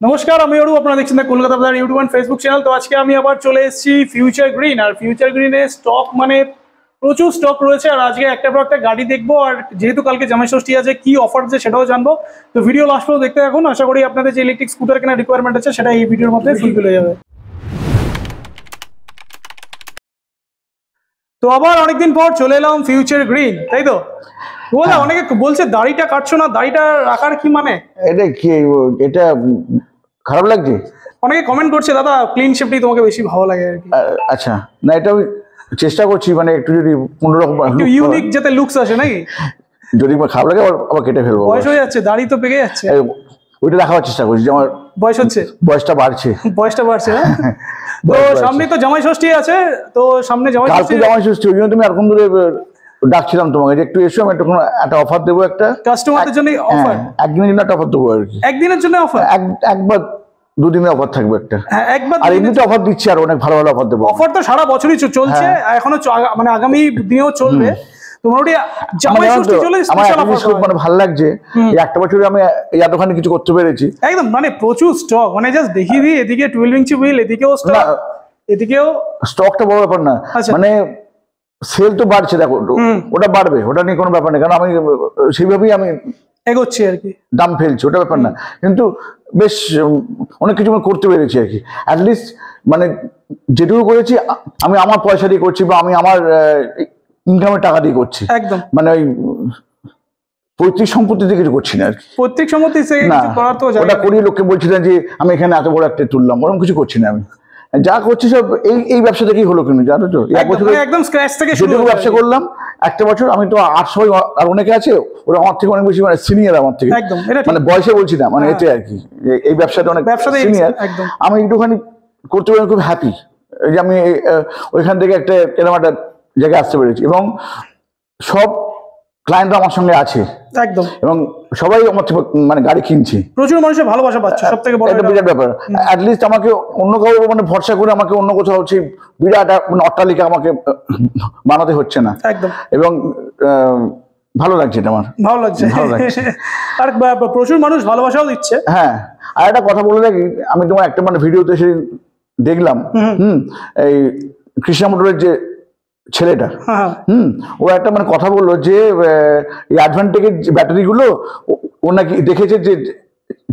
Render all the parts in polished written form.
নমস্কার, আমি অরূপ। আপনারা দেখছেন কলকাতা বাজার ইউটিউব এন্ড ফেসবুক চ্যানেল। তো আজকে আমি আবার চলে এসেছি ফিউচার গ্রিন। আর ফিউচার গ্রিনে স্টক মানে প্রচুর স্টক রয়েছে। আর আজকে একটা পর একটা গাড়ি দেখবো। আর যেহেতু কালকে জামাই ষষ্ঠী আছে, কি অফার আছে সেটাও জানবো। তো ভিডিও লাস্ট পর্যন্ত দেখতে থাকুন। আশা করি আপনাদের যে ইলেকট্রিক স্কুটার কেনার রিকোয়ারমেন্ট আছে সেটা এই ভিডিওর মধ্যে ফুলফিল হয়ে যাবে। তো আবার অনেকদিন পর চলে এলাম ফিউচার গ্রিন, তাই তো? অনেকে বলছে দাড়িটা কাটছো না, দাড়িটা রাখার কি মানে? এটা কি, এটা খারাপ লাগছে? অনেকে কমেন্ট করছে দাদা ক্লিন শেপটাই তোমাকে বেশি ভালো লাগে আর কি। আচ্ছা, না এটা আমি চেষ্টা করছি, মানে একটু যদি কোনোরকম ইউনিক যাতে লুকস আসে নাকি। যদি খারাপ লাগে আবার কেটে ফেলবো। বয়স হয়ে যাচ্ছে, দাড়ি তো পেকে যাচ্ছে। ওইটা দেখাবার চেষ্টা করছি যে আমার বয়স হচ্ছে, বয়সটা বাড়ছে। তো সামনে তো জামাই ষষ্ঠী আছে, তো সামনে জামাই ষষ্ঠী, ওই জন্য তুমি এরকম ধরে ডাকছিলাম তোমাকে যে একটু এসো, আমি একটা অফার দেবো, একটা কাস্টমারদের জন্য অফার। একদিনের জন্য একটা অফার দেবো আর কি। একদিনের জন্য অফার? একবার দুদিনের অফার থাকবে একটা। একবার আর এমনিতে অফার দিচ্ছি, আর অনেক ভালো ভালো অফার দেবো। অফার তো সারা বছরই চলছে, এখনো মানে আগামী দিনেও চলবে। মানে ভালো লাগছে একটা বছরে আমি এতখানি কিছু করতে পেরেছি। একদম মানে প্রচুর স্টক, মানে জাস্ট দেখিয়ে দিই, এদিকে 12 ইঞ্চি হুইল, এদিকেও স্টক, এদিকেও স্টকটা বড় ব্যাপার না, মানে সেল তো বাড়ছে, দেখো ওটা বাড়বে, ওটা নিয়ে কোনো ব্যাপার নেই, কারণ আমি সেইভাবেই আমি এগোচ্ছি আর কি, দাম ফেলছি, ওটা ব্যাপার না। কিন্তু বেশ অনেক কিছু করতে পেরেছি আর কি। অ্যাটলিস্ট মানে যেটুকু করেছি আমি আমার পয়সা দিয়ে করছি, বা আমি আমার ইনকামের টাকা দিয়ে করছি। একদম মানে ওই পৈতৃক সম্পত্তিতে কিছু করছি না আর কি। পৈতৃক সম্পত্তি ওটা করিয়ে লোককে বলছিলেন যে আমি এখানে এত বড় একটা তুললাম, ওরকম কিছু করছি না আমি। যা করছি সব এই ব্যবসা থেকেই হলো, কিন্তু জানো তো একদম স্ক্র্যাচ থেকে ব্যবসা করলাম একটা বছর। আমি তো 800, আর অনেকে আছে ওরা আমার থেকে অনেক বেশি, মানে সিনিয়র আমার থেকে, মানে বয়সে বলছি না, মানে এতে আর কি। এই ব্যবসাটা অনেক সিনিয়র। আমি একটুখানি করতে পারি, খুব হ্যাপি যে আমি ওইখান থেকে একটা এরকম একটা জায়গায় আসতে পেরেছি, এবং সব ক্লায়েন্টরা আমার সঙ্গে আছে একদম, এবং সবাই আমার মানে গাড়ি কিনছে, প্রচুর মানুষের ভালোবাসা পাচ্ছে, সবথেকে বড় একটা বিরাট ব্যাপার। অ্যাটলিস্ট আমাকে অন্য কারো মানে ভরসা করে আমাকে অন্য কোথাও হচ্ছে বিরাট মানে অট্টালিকা আমাকে বানাতে হচ্ছে না একদম। এবং ভালো লাগছে, এটা আমার ভালো লাগছে। আর প্রচুর মানুষ ভালোবাসাও দিচ্ছে। হ্যাঁ, আর একটা কথা বলে রাখি, আমি তোমার একটা মানে ভিডিওতে এসে দেখলাম, এই কৃষ্ণা মোটরের যে ছেলেটা, ও একটা মানে কথা বললো যে এই অ্যাডভান্টেজের ব্যাটারি গুলো ও নাকি দেখেছে যে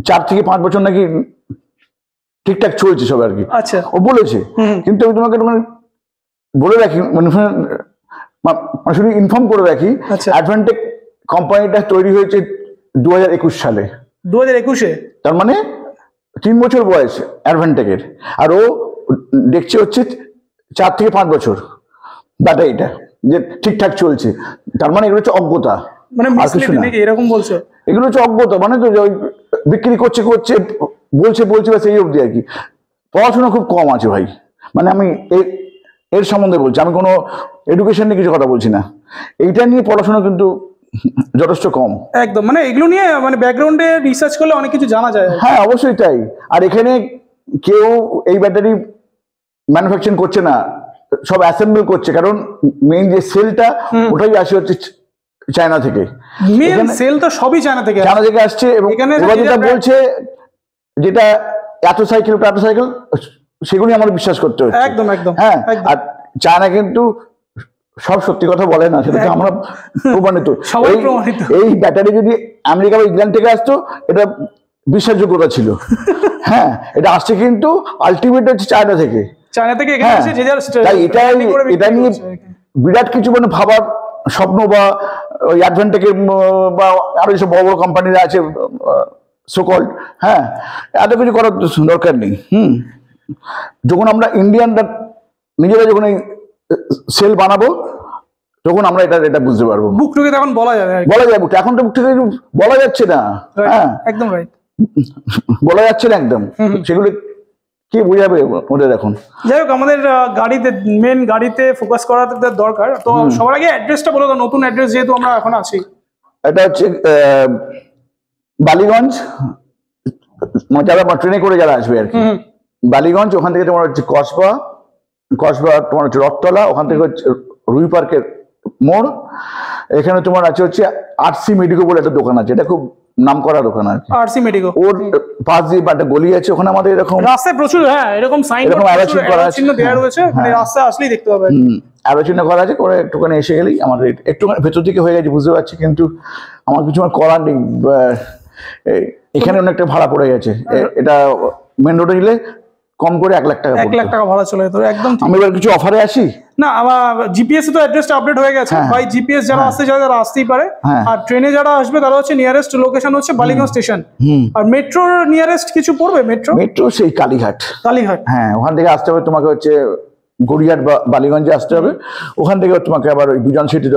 4 থেকে 5 বছর নাকি ঠিকঠাক চলছে সব আর কি। আচ্ছা, ও বলেছে। কিন্তু আমি তোমাকে মানে বলে রাখি, মানে শুধু ইনফর্ম করে রাখি, অ্যাডভান্টেজ কোম্পানিটা তৈরি হয়েছে 2021 সালে। 2021-এ? তার মানে 3 বছর বয়স অ্যাডভান্টেজের, আর ও দেখছে হচ্ছে 4 থেকে 5 বছর ব্যাটারিটা যে ঠিকঠাক চলছে। তার মানে এগুলো হচ্ছে অজ্ঞতা, মানে এরকম বলছে। এগুলো হচ্ছে অজ্ঞতা, মানে তো বিক্রি করছে বলছে বাস এই অবধি আর কি। পড়াশোনা খুব কম আছে ভাই, মানে আমি এর সম্বন্ধে বলছি, আমি কোনো এডুকেশন নিয়ে কিছু কথা বলছি না। এইটা নিয়ে পড়াশোনা কিন্তু যথেষ্ট কম একদম, মানে এগুলো নিয়ে মানে ব্যাকগ্রাউন্ডে রিসার্চ করলে অনেক কিছু জানা যায়। হ্যাঁ, অবশ্যই তাই। আর এখানে কেউ এই ব্যাটারি ম্যানুফ্যাকচারিং করছে না, সব অ্যাসেম্বল করছে, কারণ মেইন যে সেলটা ওটাই আসে হচ্ছে চায়না থেকে। মেইন সেল তো সবই চায়না থেকে আসছে। এবং ওরা যেটা বলছে, যেটা এত সাইকেল এত সাইকেল, সেগুলি আমাদের বিশ্বাস করতে হচ্ছে। একদম একদম। হ্যাঁ, আর চায়না কিন্তু সব সত্যি কথা বলে না, সেটা আমরা প্রমাণিত। এই ব্যাটারি যদি আমেরিকা বা ইংল্যান্ড থেকে আসতো, এটা বিশ্বাসযোগ্যতা ছিল। হ্যাঁ, এটা আসছে কিন্তু আলটিমেট হচ্ছে চায়না থেকে। তাই এটা নিয়ে বিরাট কিছু মানে ভাবার স্বপ্ন, বা ওই অ্যাডভান্টেজের বা আরো যেসব বড় বড় কোম্পানিরা আছে সোকল্ড, হ্যাঁ, এত কিছু করার দরকার নেই। যখন আমরা ইন্ডিয়ানরা নিজেরা যখন এই সেল বানাবো, তখন আমরা এটা বুঝতে পারবো। বুক টুকে তখন বলা যাবে, এখন তো বুক টুকে বলা যাচ্ছে না। হ্যাঁ, একদম রাইট, বলা যাচ্ছে না একদম। সেগুলো কি বোঝাবে ওদের এখন? যাই হোক, আমাদের মেন গাড়িতে ফোকাস করা দরকার। তো সবার আগে অ্যাড্রেসটা বলো তো, নতুন অ্যাড্রেস যেহেতু আমরা এখন আছি। এটা হচ্ছে বালিগঞ্জ, যারা ট্রেনে করে যারা আসবে আর কি, বালিগঞ্জ। ওখান থেকে তোমার হচ্ছে কসবা, তোমার হচ্ছে রথতলা, ওখান থেকে হচ্ছে রুই পার্কের মোড়। এখানে তোমার আছে হচ্ছে আরসি মেডিকো বলে একটা দোকান আছে, এটা খুব নাম করা দোকান আর কি, আরসি মেডিকো। ওর পাশ দিয়ে একটা গলি আছে, ওখানে আমাদের এরকম রাস্তায় প্রচুর এরকম সাইন চিহ্ন দেওয়া রয়েছে, মানে রাস্তায় আসলেই দেখতে পাবে। অ্যারো চিহ্ন করা আছে, করে একটুখানি এসে গেলেই আমাদের একটুখানি ভেতর দিকে হয়ে গেছে বুঝতে পারছি, কিন্তু আমার কিছু করার নেই, এখানে অনেকটা ভাড়া পড়ে গেছে। এটা মেন রোডে নিলে কম করে 1 লাখ টাকা, 1 লাখ টাকা ভাড়া চলে যেত একদম। আমি এবার কিছু অফারে আসি না, আমার জিপিএস এ তো অ্যাড্রেসটা আপডেট হয়ে গেছে ভাই, জিপিএস যারা আসতে চায় তারা আসতেই পারে। আর ট্রেনে যারা আসবে তারা হচ্ছে নিয়ারেস্ট লোকেশন হচ্ছে বালিগঞ্জ স্টেশন। আর মেট্রোর নিয়ারেস্ট কিছু পড়বে? মেট্রো সেই কালীঘাট। হ্যাঁ, ওখান থেকে আসতে হবে তোমাকে, হচ্ছে গড়িয়াহাট বা বালিগঞ্জে আসতে হবে, ওখান থেকে তোমাকে আবার ওই দুজন সিটি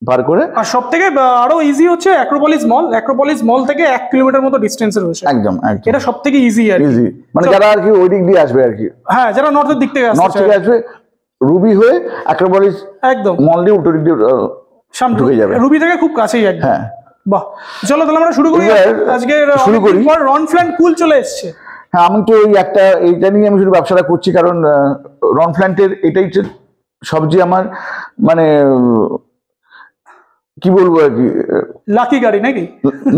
পার করে। আর সব থেকে আরো ইজি হচ্ছে অ্যাক্রোপলিস মল। অ্যাক্রোপলিস মল থেকে 1 কিলোমিটার মতো ডিস্টেন্সে রয়েছে। একদম, এটা সব থেকে ইজি আর ইজি, মানে যারা আর কি ওই দিক দিয়ে আসবে আর কি, হ্যাঁ, যারা নর্থের দিক থেকে আসবে রুবি হয়ে অ্যাক্রোপলিস একদম মল দিয়ে উল্টো দিক দিয়ে সামনে ঢুকে যাবে, রুবি থেকে খুব কাছেই একদম। হ্যাঁ, বাহ, চলো তাহলে আমরা শুরু করি। আজকে শুরু করি। রনফ্ল্যান্ট কুল চলে এসেছে। হ্যাঁ, আমি তো এইটা নিয়ে আমি শুধু ব্যবসাটা করছি, কারণ রনফ্ল্যান্টের এটাই সবচেয়ে আমার মানে কি বলবো আর কি, লাকি গাড়ি নাকি?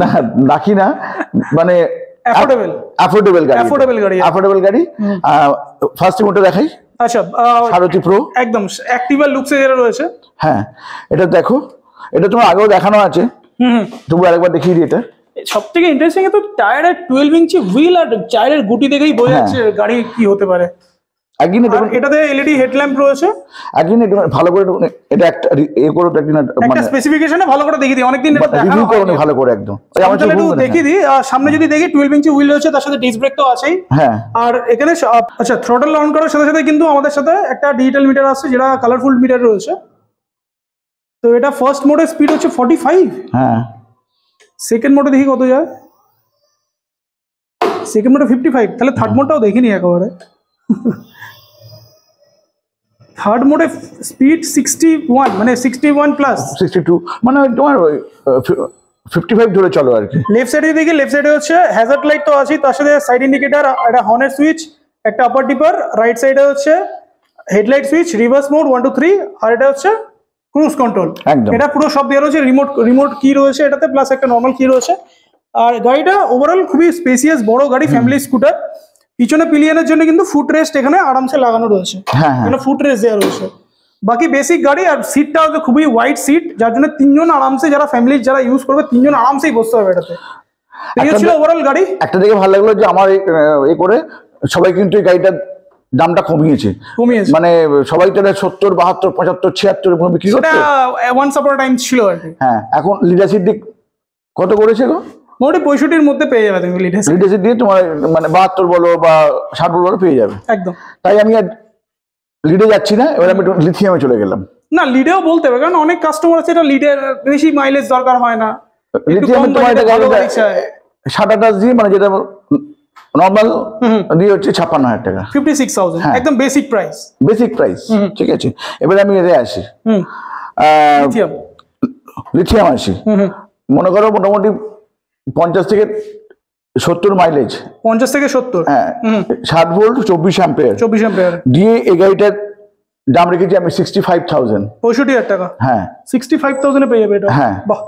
না, লাকি না, মানে অ্যাফোর্ডেবল গাড়ি। ফার্স্ট মোটর দেখাই। আচ্ছা, সারথি প্রো একদম অ্যাক্টিভা লুকসে যেটা রয়েছে। হ্যাঁ, এটা দেখো, এটা তোমার আগেও দেখানো আছে, তবু আরেকবার দেখিয়ে দিই। এটা সব থেকে ইন্টারেস্টিং, তো টায়ারের 12 ইঞ্চি হুইল আর টায়ারের গুটি দেখেই বোঝা যাচ্ছে গাড়ি কি হতে পারে। এটাতে এলইডি হেডল্যাম্প রয়েছে। ভালো করে এটা একটা একটা স্পেসিফিকেশনে ভালো করে দেখিয়ে দিই, অনেকদিন রিভিউ করুন ভালো করে একদম। দেখিয়ে দিই, সামনে যদি দেখি 12 ইঞ্চি হুইল রয়েছে, তার সাথে ডিস্ক ব্রেক তো আছেই। হ্যাঁ, আর এখানে আচ্ছা, থ্রটল অন করার সাথে সাথে কিন্তু আমাদের সাথে একটা ডিজিটাল মিটার আসছে, যেটা কালারফুল মিটার রয়েছে। তো এটা ফার্স্ট মোডের স্পিড হচ্ছে 45। হ্যাঁ, সেকেন্ড মোডে দেখি কত যায়। সেকেন্ড মোডে 55। তাহলে থার্ড মোডটাও দেখিনি একেবারে। থার্ড মোডে স্পিড 61, মানে 61 প্লাস 62, মানে তোমার 55 ধরে চলো আর কি। লেফট সাইডে দেখি, লেফট সাইডে হচ্ছে হ্যাজার্ড লাইট তো আছে, তার সাথে সাইড ইন্ডিকেটর, একটা হর্নের সুইচ, একটা আপার ডিপার। রাইট সাইডে হচ্ছে হেডলাইট সুইচ, রিভার্স মোড 1 2 3, আর এটা হচ্ছে ক্রুজ কন্ট্রোল। এটা পুরো সব দেওয়া রয়েছে, রিমোট কি রয়েছে এটাতে, প্লাস একটা নর্মাল কি রয়েছে। আর গাড়িটা ওভারঅল খুবই স্পেসিয়াস বড় গাড়ি, ফ্যামিলি স্কুটার। পিছনে পিলিয়নের জন্য কিন্তু ফুট রেস্ট এখানে আরামসে লাগানো রয়েছে, এখানে ফুট রেস্ট দেওয়া রয়েছে। বাকি বেসিক গাড়ি, আর সিটটা খুবই ওয়াইড সিট, যার জন্য 3 জন আরামসে, যারা ফ্যামিলি যারা ইউজ করবে 3 জন আরামসেই বসতে হবে এটাতে। এই ছিল ওভারঅল গাড়ি। একটা দেখে ভালো লাগলো যে আমার করে সবাই কিন্তু এই গাড়িটার দামটা কমিয়েছে, মানে সবাই তো 70 72 75 76 বিক্রি করতো, ওয়ান্স আপন টাইম ছিল আর কি। হ্যাঁ, এখন লিডারশিপ দিক কত করেছে গো? মোটামুটি 65-র মধ্যে পেয়ে যাবে তুমি লিডারশিপ দিয়ে, তোমার মানে 72 বলো বা 60 বলো পেয়ে যাবে একদম। তাই আমি আর লিডে যাচ্ছি না, এবার আমি লিথিয়ামে চলে গেলাম। না, লিডেও বলতে হবে, কারণ অনেক কাস্টমার আছে এটা লিডের বেশি মাইলেজ দরকার হয় না, লিথিয়ামে তোমার এটা 7-8 দিয়ে, মানে যেটা নরমাল দিয়ে হচ্ছে 56,000 টাকা, 56,000 একদম বেসিক প্রাইস। ঠিক আছে, এবার আমি এতে আসি, লিথিয়াম আসি। মনে করো মোটামুটি 50 থেকে 70 মাইলেজ, 50 থেকে 70, হ্যাঁ, 7 ভোল্ট 24 অ্যাম্পিয়ার দিয়ে এই গাড়িটার দাম রেখেছি আমি 65,000, 65,000 টাকা। হ্যাঁ, 65,000 এ পেয়ে যাবে এটা। হ্যাঁ, বাহ।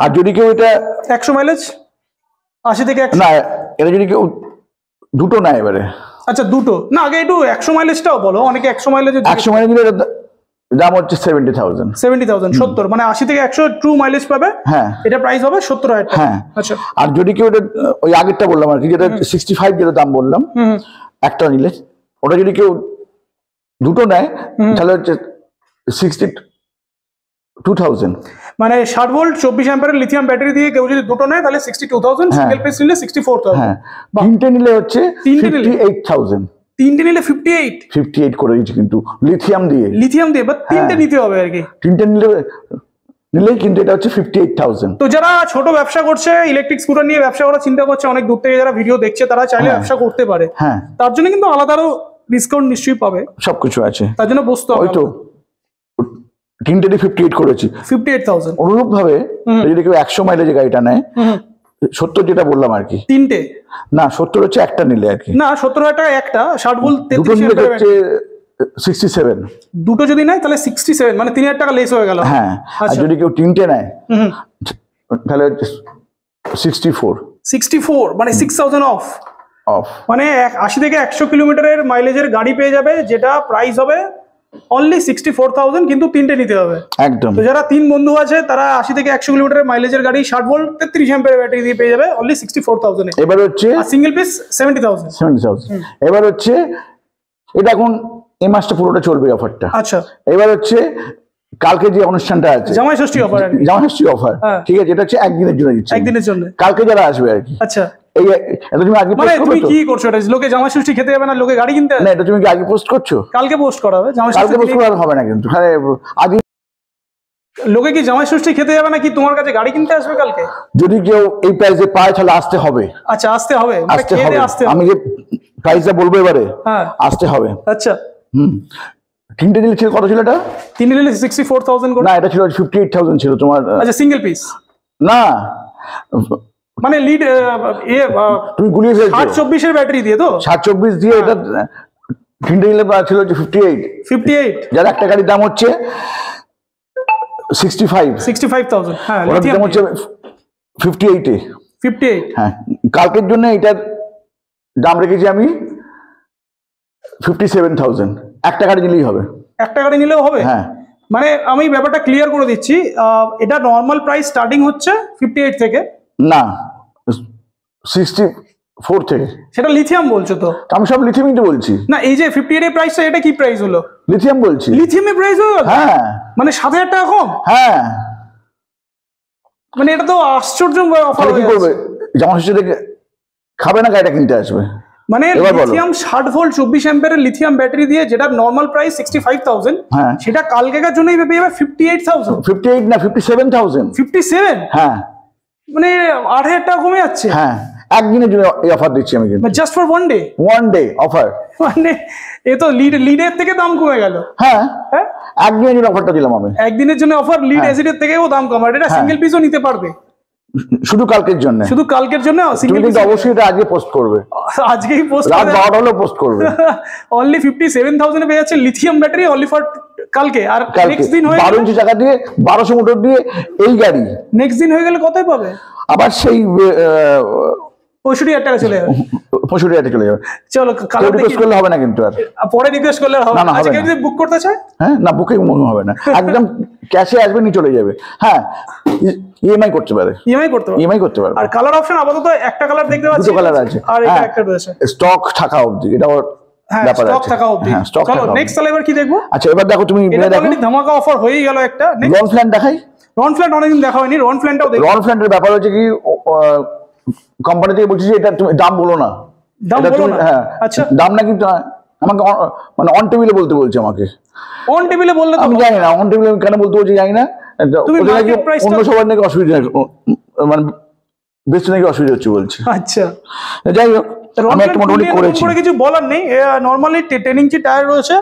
আর যদি কেউ এটা 100 মাইলেজ, 80 থেকে 100, না এটা যদি কেউ দুটো না, এবারে আচ্ছা দুটো না, আগে একটু 100 মাইলেজটাও বলো। অনেকে 100 মাইলেজ দাম হচ্ছে 70,000, 70, মানে 80 থেকে 100 ট্রু মাইলেজ পাবে। হ্যাঁ, এটা প্রাইস হবে 70,000 টাকা। হ্যাঁ, আচ্ছা। আর যদি কেউ এটা ওই আগেরটা বললাম আর কি, যেটা 65 যেটা দাম বললাম একটা নিলে, ওটা যদি কেউ দুটো নেয় তাহলে হচ্ছে 62,000, মানে 60 ভোল্ট 24 অ্যাম্পিয়ারের লিথিয়াম ব্যাটারি দিয়ে কেউ যদি দুটো নেয় তাহলে 62,000, সিঙ্গেল পিস নিলে 64,000। হ্যাঁ, তিনটে নিলে হচ্ছে 58,000, তিনটে নিলে 58 করে দিচ্ছি, কিন্তু লিথিয়াম দিয়ে বাট তিনটে নিতে হবে আর কি। তিনটে নিলেই কিন্তু এটা হচ্ছে 58,000। তো যারা ছোট ব্যবসা করছে, ইলেকট্রিক স্কুটার নিয়ে ব্যবসা করার চিন্তা করছে, অনেক দূর থেকে যারা ভিডিও দেখছে, তারা চাইলে ব্যবসা করতে পারে। হ্যাঁ, তার জন্য কিন্তু আলাদারও ডিসকাউন্ট নিশ্চয়ই পাবে, সবকিছু আছে, তার জন্য বসতে হবে। হয়তো তিনটে 58 করেছি, 58,000। অনুরূপ ভাবে যদি কেউ 100 মাইলেজ গাড়িটা নেয়, 70 যেটা বললাম আর কি, তিনটে না 70 হচ্ছে একটা নিলে আর কি, না 70,000 টাকা একটা, 60 ভোল্ট 33 হচ্ছে 67, দুটো যদি নেয় তাহলে 67, মানে 3,000 টাকা লেস হয়ে গেল। হ্যাঁ, আর যদি কেউ তিনটে নেয় তাহলে 64 মানে 6000 অফ অফ, মানে 80 থেকে 100 কিলোমিটারের মাইলেজের গাড়ি পেয়ে যাবে, যেটা প্রাইস হবে অনলি 64,000, কিন্তু তিনটে নিতে হবে একদম। তো যারা তিন বন্ধু আছে তারা 80 থেকে 100 কিলোমিটারের মাইলেজের গাড়ি 60 ভোল্ট 33 অ্যাম্পিয়ার ব্যাটারি দিয়ে পেয়ে যাবে অনলি 64,000 এ। এবার হচ্ছে সিঙ্গেল পিস 70,000। এবার হচ্ছে এটা এখন এই মাসটা পুরোটা চলবে অফারটা। আচ্ছা, এবার হচ্ছে কালকে যে অনুষ্ঠানটা আছে জামাই ষষ্ঠী অফার, জামাই ষষ্ঠী অফার, ঠিক আছে, এটা হচ্ছে একদিনের জন্য দিচ্ছি, একদিনের জন্য কালকে যারা আসবে আর কি। আচ্ছা, এই এটা তুমি আগে মানে পোস্ট তুমি করছো? কি করছো এটা? লোকে জামাই ষষ্ঠী খেতে যাবে না, লোকে গাড়ি কিনতে না, এটা তুমি কি আগে পোস্ট করছো? কালকে পোস্ট করা হবে। জামাই কালকে পোস্ট ষষ্ঠী করা হবে না কিন্তু, হ্যাঁ আগে। লোকে কি জামাই ষষ্ঠী খেতে যাবে না কি তোমার কাছে গাড়ি কিনতে আসবে কালকে? যদি কেউ এই প্রাইসে পায় তাহলে আসতে হবে। আচ্ছা, আসতে হবে, মানে আসতে খেয়ে হবে, দিয়ে আসতে হবে। আমি যে প্রাইসটা বলবো এবারে, হ্যাঁ আসতে হবে। আচ্ছা, তিনটে দিলে ছিল, কত ছিল এটা? তিন নিলে 64,000 করে। না, এটা ছিল 58,000 ছিল তোমার। আচ্ছা, সিঙ্গেল পিস না, মানে লিড তুমি গুলিয়ে ফেলছো। 824 এর ব্যাটারি দিয়ে তো 724 দিয়ে এটা তিনটে নিলে ছিল 58। যার একটা গাড়ির দাম হচ্ছে 65,000। হ্যাঁ, ওটার দাম হচ্ছে 58 58। হ্যাঁ, কালকের জন্য এটার দাম রেখেছি আমি 57,000। একটা গাড়ি নিলেই হবে। একটা গাড়ি নিলেও হবে? হ্যাঁ, মানে আমি ব্যাপারটা ক্লিয়ার করে দিচ্ছি, এটা নর্মাল প্রাইস স্টার্টিং হচ্ছে 58 থেকে। না, 64 থেকে। সেটা লিথিয়াম বলছো তো? আমি সব লিথিয়ামই তো বলছি। না, এই যে 58 এর প্রাইসটা, এটা কি প্রাইস হলো? লিথিয়াম বলছি। লিথিয়ামের প্রাইস হলো? হ্যাঁ, মানে 7,000 টাকা কম? হ্যাঁ, মানে এটা তো আশ্চর্য অফার। কি করবে? জামা ষষ্ঠী থেকে খাবে না, গাড়িটা কিনতে আসবে। মানে লিথিয়াম 60 ভোল্ট 24 অ্যাম্পিয়ারের লিথিয়াম ব্যাটারি দিয়ে, যেটা নরমাল প্রাইস 65,000, হ্যাঁ, সেটা কালকেকার জন্যই পেয়ে যাবে 58,000। 58 না, 57,000। 57? হ্যাঁ, মানে 8,000 টাকা কমে যাচ্ছে। হ্যাঁ, একদিনের জন্য এই অফার দিচ্ছি আমি কিন্তু, just for one day offer. মানে এ তো লিডের থেকে দাম কমে গেল। হ্যাঁ, হ্যাঁ, একদিনের জন্য অফারটা দিলাম আমি। একদিনের জন্য অফার, লিড এসিডের থেকেও দাম কম, আর এটা সিঙ্গেল পিসও নিতে পারবে শুধু কালকের জন্য। শুধু কালকের জন্য সিঙ্গেল পিস। অবশ্যই এটা আজকে পোস্ট করবে, আজকেই পোস্ট রাত 12টা হলেও পোস্ট করবে। অনলি 57,000 এ পেয়ে যাচ্ছে লিথিয়াম ব্যাটারি, অনলি ফর কালকে। আর নেক্সট দিন হয়ে 12 ইঞ্চি চাকা দিয়ে 1200 মোটর দিয়ে এই গাড়ি নেক্সট দিন হয়ে গেলে কতই পাবে? আবার সেই 65,000 টাকা চলে যাবে। 65,000 চলে যাবে। চলো কালকে রিকোয়েস্ট করলে হবে না কিন্তু, আর পরে রিকোয়েস্ট করলে হবে না। আজকে যদি বুক করতে চায়, হ্যাঁ, না বুকিং হবে না, একদম ক্যাশে আসবে, নিয়ে চলে যাবে। হ্যাঁ, ইএমআই করতে পারে, ইএমআই করতে পারে। আর কালার অপশন আপাতত একটা কালার দেখতে পাচ্ছি, দুটো কালার আছে, আর এটা একটা রয়েছে। স্টক থাকা অবধি এটা ব্যাপার আছে। স্টক থাকা অবধি। চলো নেক্সট তাহলে এবার কি দেখবো? আচ্ছা, এবার দেখো তুমি, অলরেডি ধামাকা অফার হয়েই গেল একটা। রন ফ্ল্যান দেখাই। রন ফ্ল্যাট অনেকদিন দেখা হয়নি, রন ফ্ল্যাটটাও দেখো। রন ফ্ল্যাটের ব্যাপার হচ্ছে কি, কোম্পানি থেকে বলছি যে এটা তুমি দাম বলো না, দাম বলো না। হ্যাঁ, আচ্ছা, দাম না, কিন্তু আমাকে মানে অন টেবিলে বলতে বলছে আমাকে। অন টেবিলে বললে আমি জানি না, অন টেবিলে কেন বলতে বলছি জানি না। তুমি মার্কেট প্রাইসটা অন্য সবার নাকি অসুবিধা, মানে বেশি নাকি অসুবিধা হচ্ছে বলছে। আচ্ছা, যাই হোক, আমি একটা মোটামুটি করেছি, কিছু বলার নেই। নরমালি 10 ইঞ্চি টায়ার রয়েছে,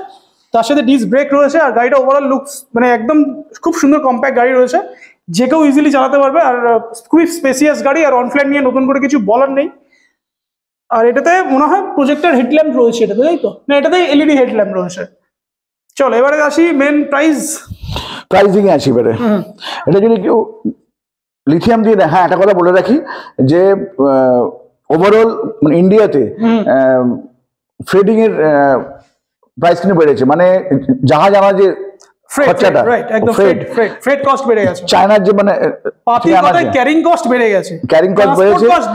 তার সাথে ডিস্ক ব্রেক রয়েছে, আর গাড়িটা ওভারঅল লুকস মানে একদম খুব সুন্দর কম্প্যাক্ট গাড়ি রয়েছে, যে কেউ ইজিলি চালাতে পারবে। আর খুবই স্পেসিয়াস গাড়ি, আর অন ফ্ল্যাট নিয়ে নতুন করে কিছু বলার নেই। আর এটাতে মনে হয় প্রজেক্টর হেডল্যাম্প রয়েছে, এটাতে তাই তো? না, এটাতে এলইডি হেডল্যাম্প রয়েছে। চলো এবারে আসি মেন প্রাইসিং এ আসি এবারে। এটা যদি কেউ লিথিয়াম দিয়ে দেয়, হ্যাঁ, একটা কথা বলে রাখি যে ওভারঅল মানে ইন্ডিয়াতে ফ্রেডিং এর প্রাইস কিন্তু বেড়েছে, মানে জাহাজ আনা যে খরচাটা, ফ্রেট কস্ট বেড়ে গেছে। চায়নার যে মানে ক্যারিং কস্ট বেড়ে গেছে,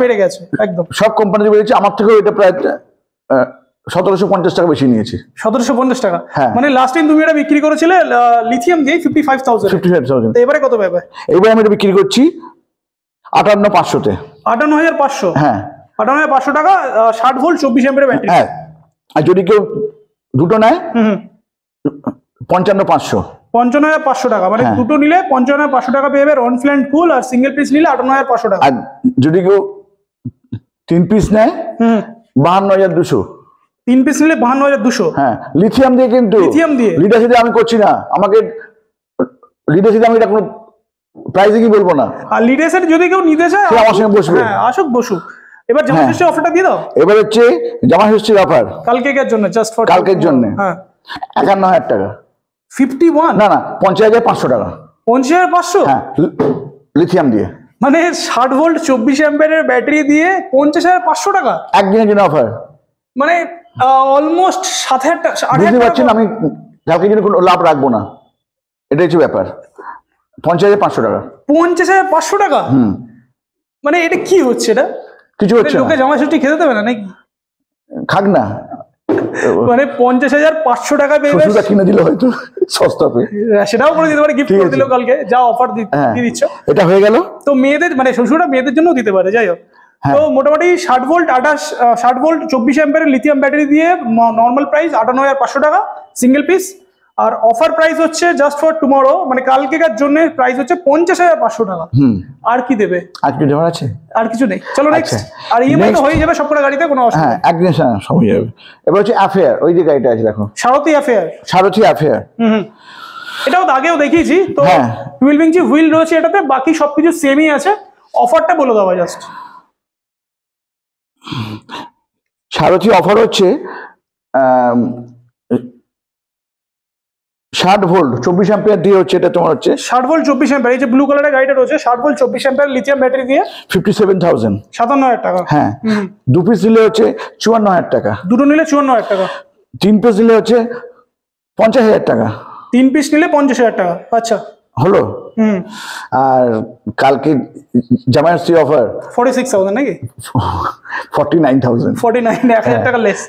বেড়ে গেছে একদম, সব কোম্পানি বেড়েছে। আমার থেকেও এটা প্রায় 1750 টাকা বেশি নিয়েছে। 1750 টাকা? মানে লাস্ট টাইম তুমি এটা বিক্রি করেছিলে লিথিয়াম দিয়ে 55,000। এবারে কত পাবে? এবারে আমি এটা বিক্রি করছি 58,500 তে। 58,500? হ্যাঁ, 58,500 টাকা, 60 ভোল্ট 24 অ্যাম্পিয়ার ব্যাটারি। হ্যাঁ, আর যদি কেউ দুটো নেয় 55,500। 55,500 টাকা, মানে দুটো নিলে 55,500 টাকা পেয়ে যাবে রন ফ্ল্যাট কুল, আর সিঙ্গেল পিস নিলে 58,500 টাকা। আর যদি কেউ 3 পিস নেয় 52,200। 3 পিস নিলে 52,200। হ্যাঁ, লিথিয়াম দিয়ে, কিন্তু লিডার সাথে আমি করছি না, আমাকে লিডার সাথে আমি এটা কোনো প্রাইসে কি বলবো না। আর লিডার সাথে যদি কেউ নিতে চায় আমার সঙ্গে বসবে। হ্যাঁ, আসুক বসুক। এবার জামা ষষ্ঠী অফারটা দিয়ে দাও। এবার হচ্ছে জামা ষষ্ঠীর অফার কালকের জন্য, জাস্ট ফর কালকের জন্য। হ্যাঁ, 51,000 টাকা। 51? না, 50,500 টাকা। 50,500? হ্যাঁ, লিথিয়াম দিয়ে। মানে 60 ভোল্ট 24 অ্যাম্পিয়ারের ব্যাটারি দিয়ে 50,500 টাকা একদিনের জন্য অফার। মানে অলমোস্ট 7,000 টাকা। বুঝতে পারছেন, আমি কালকে জন্য কোনো লাভ রাখবো না, এটাই হচ্ছে ব্যাপার। 50,500 টাকা। 50,500 টাকা। মানে এটা কি হচ্ছে? এটা কিছু হচ্ছে না। লোকে জামাই ষষ্ঠী খেতে দেবে না নাকি? খাক না। মানে 50,500 টাকা পেয়ে শ্বশুরটা কিনে দিলে হয়তো সস্তা পেয়ে, সেটাও করে দিতে পারে, গিফট করে দিল কালকে, যা অফার দিয়ে দিচ্ছ। এটা হয়ে গেল। তো মেয়েদের মানে শ্বশুরটা মেয়েদের জন্য দিতে পারে, যাই হোক। তো মোটামুটি 60 ভোল্ট 24 অ্যাম্পিয়ারের লিথিয়াম ব্যাটারি দিয়ে নর্মাল প্রাইস 58,500 টাকা সিঙ্গেল পিস। আর অফার প্রাইস হচ্ছে জাস্ট ফর টুমরো, মানে কালকেকার জন্য প্রাইস হচ্ছে 50,500 টাকা। আর কি দেবে? আর কি দেওয়ার আছে? আর কিছু নেই। চলো নেক্সট। আর ইএমআই তো হয়ে যাবে সবকটা গাড়িতে, কোনো অসুবিধা নেই। হ্যাঁ, একদিন সব হয়ে যাবে। এবার হচ্ছে অ্যাফেয়ার, ওই যে গাড়িটা আছে দেখো, সারথি অ্যাফেয়ার। এটাও আগেও দেখিয়েছি তো। 12 ইঞ্চি হুইল রয়েছে এটাতে, বাকি সবকিছু সেমই আছে। অফারটা বলে দেওয়া জাস্ট। সারথি অফার হচ্ছে 60 ভোল্ট 24 অ্যাম্পিয়ার দিয়ে হচ্ছে, এটা তোমার হচ্ছে 60 ভোল্ট 24 অ্যাম্পিয়ার। এই যে ব্লু কালারের গাড়িটা রয়েছে 60 ভোল্ট 24 অ্যাম্পিয়ার লিথিয়াম ব্যাটারি দিয়ে 57,000, 57,000 টাকা। হ্যাঁ, 2 পিস নিলে হচ্ছে 54,000 টাকা। দুটো নিলে 54,000 টাকা। 3 পিস নিলে হচ্ছে 50,000 টাকা। 3 পিস নিলে 50,000 টাকা। আচ্ছা, হলো। আর কালকে জামাই ষষ্ঠী অফার 46,000 নাকি? 49,000। 49, 1,000 টাকা লেস।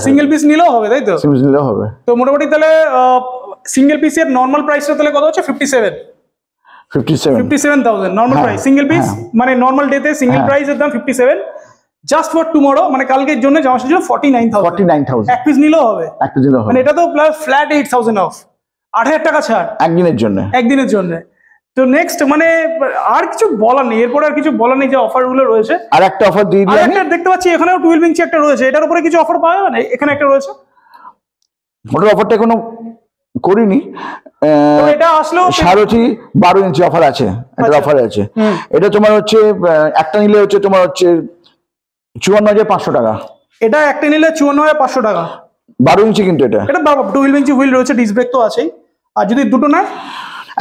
সিঙ্গেল পিস নিলেও হবে, তাই তো? সিঙ্গেল পিস নিলেও হবে। তো মোটামুটি তাহলে সিঙ্গেল পিসের নর্মাল প্রাইসটা তাহলে কত হচ্ছে? 57,000 নর্মাল প্রাইস সিঙ্গেল পিস। মানে নর্মাল ডেতে সিঙ্গেল প্রাইসের দাম 57। জাস্ট ফর টুমরো, মানে কালকের জন্য জামা ষষ্ঠীর জন্য 49,000। এক পিস নিলেও হবে। মানে এটা তো প্লাস ফ্ল্যাট 8,000 অফ, 8,000 টাকা ছাড় একদিনের জন্য। তো নেক্সট মানে আর কিছু বলার নেই, এরপর আর কিছু বলার নেই যে অফার গুলো রয়েছে। আর একটা অফার দিয়ে দিই আমি, দেখতে পাচ্ছি এখানেও 12 ইঞ্চি একটা রয়েছে, এটার উপরে কিছু অফার পাওয়া যাবে না? এখানে একটা রয়েছে, মোটর অফারটা এখনো করিনি। এটা আসলেও সারথি 12 ইঞ্চি অফার আছে, একটা অফার আছে। এটা তোমার হচ্ছে একটা নিলে হচ্ছে তোমার হচ্ছে 54,500 টাকা। এটা একটা নিলে 54,500 টাকা। 12 ইঞ্চি কিন্তু এটা 12 ইঞ্চি হুইল রয়েছে, ডিস্ক ব্রেক তো আছেই। আর যদি দুটো না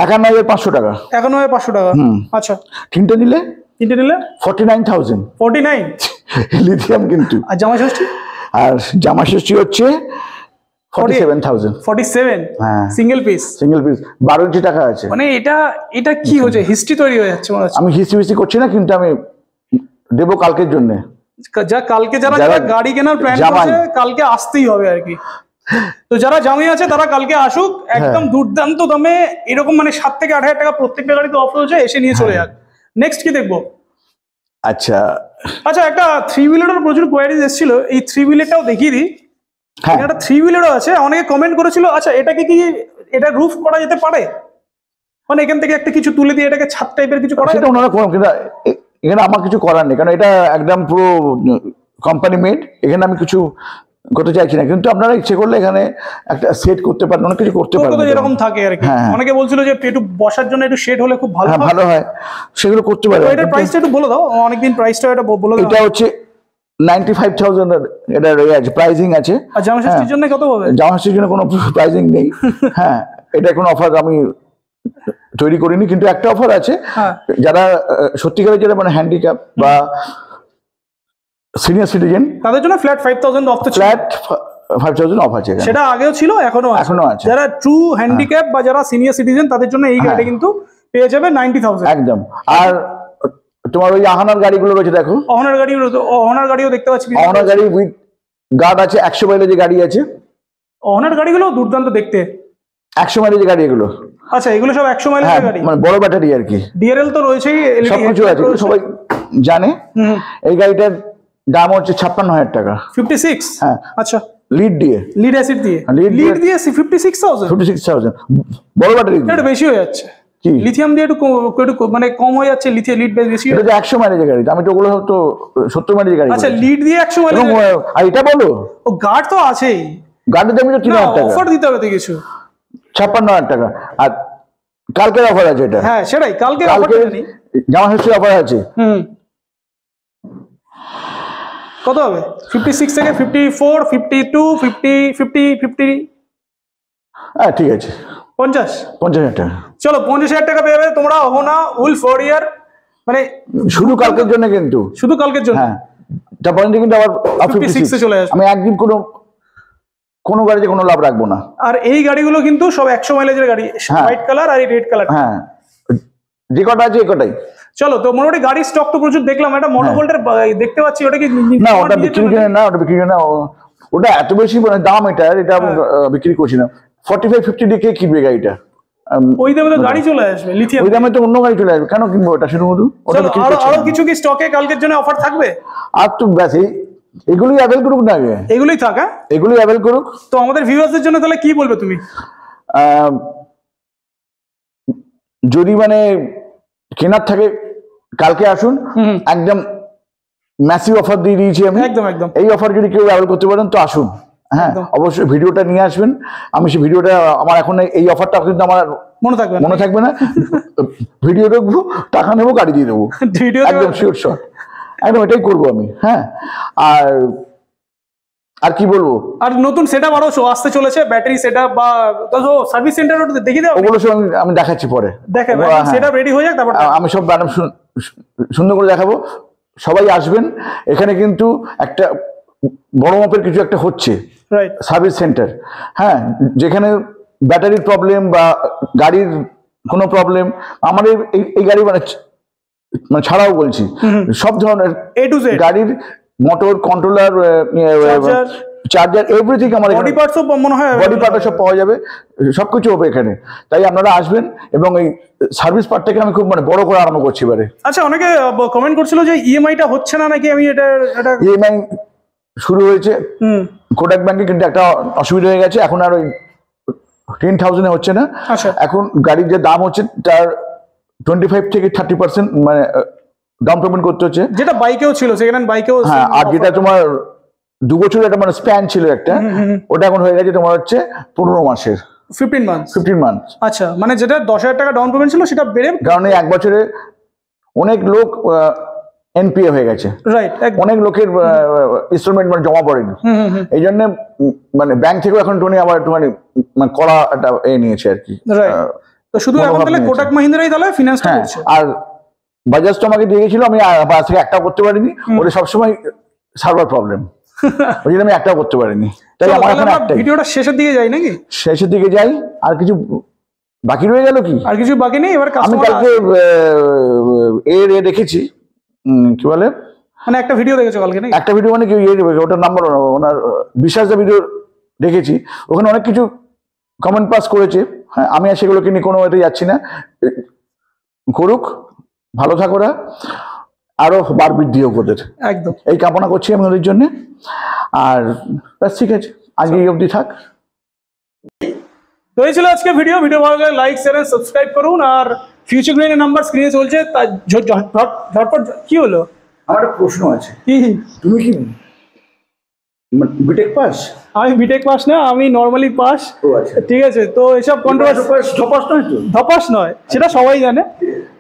51,500 টাকা। 51,500 টাকা। আচ্ছা, তিনটে নিলে 49,000। 49 লিথিয়াম কিন্তু। আর জামা ষষ্ঠী? আর জামা ষষ্ঠী হচ্ছে 47,000। 47 সিঙ্গেল পিস 12 ইঞ্চি টাকা আছে। মানে এটা কি হচ্ছে? হিস্ট্রি তৈরি হয়ে যাচ্ছে মনে হচ্ছে। আমি হিস্ট্রি করছি না, কিন্তু আমি দেবো কালকের জন্য। কালকে যারা গাড়ি কেনার প্ল্যান করছে কালকে আসতেই হবে আর কি। তো যারা জামাই আছে তারা কালকে আসুক, একদম দুর্দান্ত দামে এরকম, মানে 7 থেকে 8,000 টাকা প্রত্যেকটা গাড়িতে অফার হচ্ছে, এসে নিয়ে চলে যাক। নেক্সট কি দেখবো? আচ্ছা, একটা 3 হুইলারের প্রচুর কোয়ারিজ এসেছিল, এই 3 হুইলারটাও দেখিয়ে দিই। একটা 3 হুইলারও আছে, অনেকে কমেন্ট করেছিল। আচ্ছা, এটাকে কি এটা রুফ করা যেতে পারে? মানে এখান থেকে একটা কিছু তুলে দিয়ে এটাকে ছাদ টাইপের কিছু করা যেতে? ওনারা এখানে আমার কিছু করার নেই, কারণ এটা একদম পুরো কোম্পানি মেড। এখানে আমি কিছু করতে চাইছি না, কিন্তু আপনারা ইচ্ছে করলে এখানে একটা সেট করতে পারেন, অনেক কিছু করতে পারেন, এরকম থাকে আর কি। অনেকে বলছিল যে একটু বসার জন্য একটু শেড হলে খুব ভালো হয়, সেগুলো করতে পারেন। এটার প্রাইসটা একটু বলে দাও, অনেকদিন প্রাইসটা এটা বলে দাও। এটা হচ্ছে 95,000 এটা আছে, প্রাইসিং আছে। আর জামা ষষ্ঠীর জন্য কত হবে? জামা ষষ্ঠীর জন্য কোনো প্রাইসিং নেই। হ্যাঁ, এটা কোনো অফার আমি তৈরি করিনি, কিন্তু একটা অফার আছে। যারা সত্যিকারের যারা মানে হ্যান্ডিক্যাপ বা সিনিয়র সিটিজেন, তাদের জন্য ফ্ল্যাট 5,000 অফ। ফ্ল্যাট 5,000 অফ আছে। সেটা আগেও ছিল, এখনো আছে। যারা ট্রু হ্যান্ডিক্যাপ বা যারা সিনিয়র সিটিজেন তাদের জন্য এই গাড়িটা কিন্তু পেয়ে যাবে 90,000 একদম। আর তোমার ওই আহানার গাড়িগুলো রয়েছে, দেখো অহনার গাড়িও দেখতে পাচ্ছি। অহনার গাড়ি উইথ গার্ড আছে, 100 মাইলেজ গাড়ি আছে। অহনার গাড়িগুলো দুর্দান্ত দেখতে, 100 মাইলেজ গাড়ি এগুলো। আচ্ছা, এগুলো সব 100 মাইলেজ গাড়ি, মানে বড় ব্যাটারি আর কি। ডিআরএল তো রয়েছেই, সবকিছু আছে, সবাই জানে। এই গাড়িটার দাম হচ্ছে 56,000 টাকা। 56? হ্যাঁ। আচ্ছা, লিড অ্যাসিড দিয়ে 56,000 বড় ব্যাটারি। এটা বেশি হয়ে যাচ্ছে। লিথিয়াম দিয়ে একটু মানে কম হয়ে যাচ্ছে, লিড বেশি। এটা 100 মাইলেজ গাড়ি, আমি তো ওগুলো তো 70 মাইলেজ গাড়ি। আচ্ছা, লিড দিয়ে 100 মাইলেজ। আর এটা বলো, ও গার্ড তো আছেই, গার্ডের দাম 3,000 টাকা। অফার দিতে হবে তো কিছু। 56,000 টাকা। আর কালকের অফার আছে এটা। হ্যাঁ, সেটাই, কালকে জামা ষষ্ঠীর অফার আছে। কত হবে? 56 থেকে 54, 52, 50, হ্যাঁ, ঠিক আছে, 50,000 টাকা। চলো, 50,000 টাকা পেয়ে যাবে তোমরা অহনা উল 4 ইয়ার মানে শুধু কালকের জন্য, কিন্তু শুধু কালকের জন্য। হ্যাঁ, তারপরে কিন্তু আবার 56 এ চলে আসবে। আমি একদিন কোনো গাড়িতে কোনো লাভ রাখবো না। আর এই গাড়িগুলো কিন্তু সব 100 মাইলেজের গাড়ি, হোয়াইট কালার আর এই রেড কালার। হ্যাঁ, যে কটা আছে এই কটাই। চলো, তো মোটামুটি গাড়ির স্টক তো প্রচুর দেখলাম। একটা মোটোভোল্টের দেখতে পাচ্ছি, ওটা কি না, ওটা বিক্রি করে না, ওটা বিক্রি করে না, ওটা এত বেশি মানে দাম, এটা বিক্রি করছি না। 45-50 দিয়ে কে কিনবে গাড়িটা? ওই দামে তো গাড়ি চলে আসবে, লিথিয়াম। ওই দামে তো অন্য গাড়ি চলে আসবে, কেন কিনবো ওটা? শুধু আরো কিছু কি স্টকে কালকের জন্য অফার থাকবে? আর তো ব্যাস এগুলোই অ্যাভেল করুক না, আগে এগুলোই থাকা, এগুলোই অ্যাভেল করুক। তো আমাদের ভিউয়ার্সদের জন্য তাহলে কি বলবে তুমি? যদি মানে কেনার থাকে কালকে আসুন, একদম ম্যাসিভ অফার দিয়ে দিয়েছি আমি। একদম একদম। এই অফার যদি কেউ অ্যাভেল করতে পারেন তো আসুন। হ্যাঁ, অবশ্যই ভিডিওটা নিয়ে আসবেন। আমি সেই ভিডিওটা, আমার এখন এই অফারটা কিন্তু আমার মনে থাকবে না। ভিডিও দেখবো, টাকা নেবো, গাড়ি দিয়ে দেবো, একদম শিওর শট, একদম এটাই করবো আমি। হ্যাঁ, আর কি বলবো, আর নতুন সেটআপ আরো আসতে চলেছে, ব্যাটারি সেটআপ বা সার্ভিস সেন্টার দেখিয়ে দাও। ওগুলো সব আমি দেখাচ্ছি পরে। দেখাবো, সেটআপ রেডি হয়ে যাক, তারপর আমি সব ম্যাডাম সুন্দর করে দেখাবো। সবাই আসবেন এখানে, কিন্তু একটা বড় মাপের কিছু একটা হচ্ছে, সার্ভিস সেন্টার। হ্যাঁ, যেখানে ব্যাটারির প্রবলেম বা গাড়ির কোনো প্রবলেম, আমাদের এই গাড়ি মানে ছাড়াও বলছি, সব ধরনের A to Z গাড়ির মোটর, কন্ট্রোলার, চার্জার, এভরিথিং আমার বডি পার্টস সব মনে হয়, বডি পার্ট সব পাওয়া যাবে, সবকিছু হবে এখানে। তাই আপনারা আসবেন, এবং এই সার্ভিস পার্টটাকে আমি খুব মানে বড় করে আরম্ভ করছি এবারে। আচ্ছা, অনেকে কমেন্ট করছিল যে ইএমআইটা হচ্ছে না নাকি? আমি এটা ইএমআই শুরু হয়েছে কোটাক ব্যাংকে, কিন্তু একটা অসুবিধা হয়ে গেছে, এখন আর ওই 10,000 এ হচ্ছে না। এখন গাড়ির যে দাম হচ্ছে তার 25 থেকে 30% মানে ডাউন পেমেন্ট করতে হচ্ছে, যেটা বাইকেও ছিল, সেকেন্ড হ্যান্ড বাইকেও। হ্যাঁ, আর যেটা তোমার 2 বছরের একটা মানে স্প্যান ছিল একটা, ওটা এখন হয়ে গেছে তোমার হচ্ছে 15 মাসের, 15 মান্থ। আচ্ছা, মানে যেটা 10,000 টাকা ডাউন পেমেন্ট ছিল সেটা বেড়ে, কারণ এই 1 বছরে অনেক লোক এনপিএ হয়ে গেছে, অনেক লোকের ইনস্টলমেন্ট মানে জমা পড়েনি, এই জন্য মানে ব্যাংক থেকেও এখন টোনি আবার একটু মানে কড়া একটা নিয়েছে আর কি। তো শুধু এখন তাহলে কোটাক মাহিন্দ্রাই তাহলে ফিনান্স করছে। আর বাজাজ তো আমাকে দিয়ে গেছিল, আমি আজকে একটাও করতে পারিনি, ওদের সবসময় সার্ভার প্রবলেম, ওই জন্য আমি একটাও করতে পারিনি। তাই আমার এখন একটাই। ভিডিওটা শেষের দিকে যাই নাকি? শেষের দিকে যাই। আর কিছু বাকি রয়ে গেল কি? আর কিছু বাকি নেই। এবার আমি কালকে দেখেছি, কি বলে, মানে একটা ভিডিও দেখেছো কালকে নাকি? একটা ভিডিও মানে কি, ওটার নাম্বার ওনার বিশ্বাসদা ভিডিও দেখেছি, ওখানে অনেক কিছু কমেন্ট পাস করেছে। হ্যাঁ, আমি আর সেগুলোকে নিয়ে কোনো এতে যাচ্ছি না, করুক, ভালো থাকোরা, আরো বার বৃদ্ধি হোক ওদের, একদম এই কামনা করছি আমি ওদের জন্য। আর ঠিক আছে, আজকে এই অবধি থাক। তো এই ছিল আজকে ভিডিও ভালো লাগলে লাইক, শেয়ার এন্ড সাবস্ক্রাইব করুন। আর ফিউচার গ্রিনের নাম্বার স্ক্রিনে চলছে, তার ঝটপট। কি হলো? আমার একটা প্রশ্ন আছে, তুমি কি বিটেক পাস? আমি বিটেক পাস না, আমি নর্মালি পাস। ঠিক আছে, তো এসব কন্ট্রোভার্সি ধপাস নয়, সেটা সবাই জানে।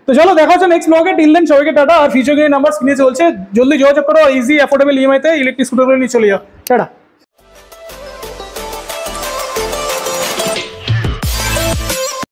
তো চলো, দেখা হচ্ছে নেক্সট ব্লগে। টিল দেন সবাইকে টাটা। আর ফিউচার গ্রিনের নাম্বার স্ক্রিনে চলছে, জলদি যোগাযোগ করো, ইজি অ্যাফোর্ডেবল ইএমআই তে ইলেকট্রিক স্কুটার নিয়ে চলে যাও। টাটা।